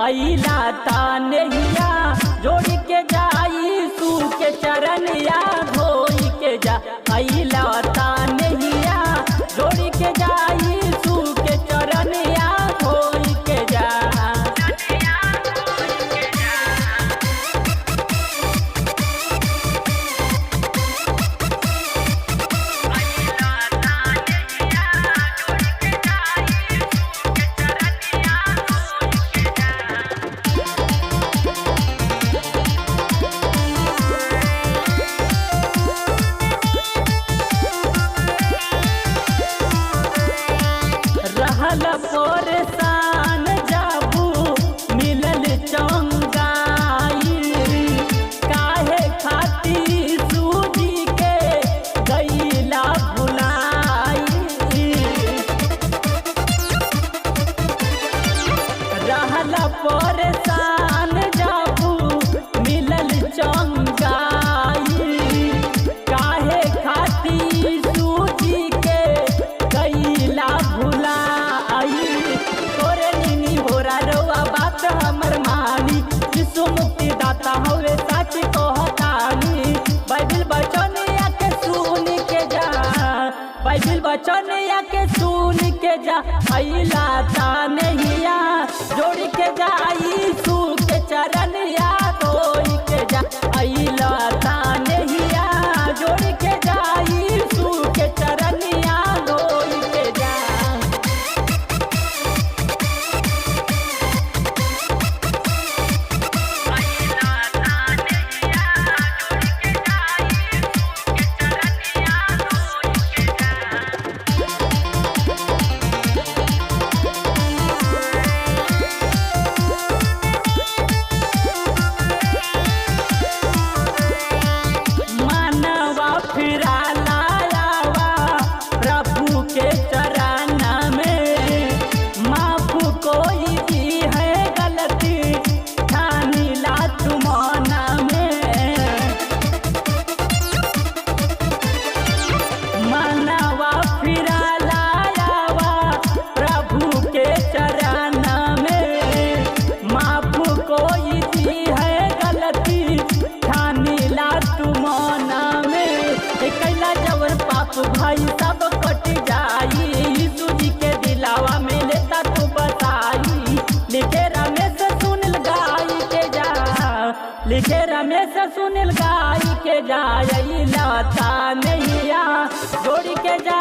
अइला तानहिया जोड़ के जाई सू के चरनिया धोई के जा। अइला तानहिया जोड़ के जाई सू के चरनिया धोई के जा। रहल परेशान जाबू मिलल चंगाई काहे खातिर सूजी के गईला भुलाई। रहल परेशान जाबू मिलल चंगाई काहे खातिर सूजी के गईला भुलाई। तोरे नीनी होरा रउआ बात हमर मानी यीशु मुक्ति दाता हवे सच कहतानी। बाइबिल वचनिया के सुन के जा। बाइबिल वचनिया के सुन के जा। अइला तानहिया जोड़ के जाई सू के चरनिया धोई के जा। अइला तानहिया जोड़ के जाई सू के चरनिया धोई के जा। मानवा फिरा लायावा प्रभु के चरण में। माफ कोई भी है गलती ठानी ला तुमाना में। मानवा फिरा लायावा प्रभु के चरण में। माफ कोई भी है गलती ठानी ला तुमाना में। कैला जवर पाप भाई सब कट जाई यीशु जी के दिलावा में लेता तू बताई। लिखे रमेश सुनील गाई के जा। लिखे रमेश सुनील गाई के जा। अइला तानहिया जोड़ के जा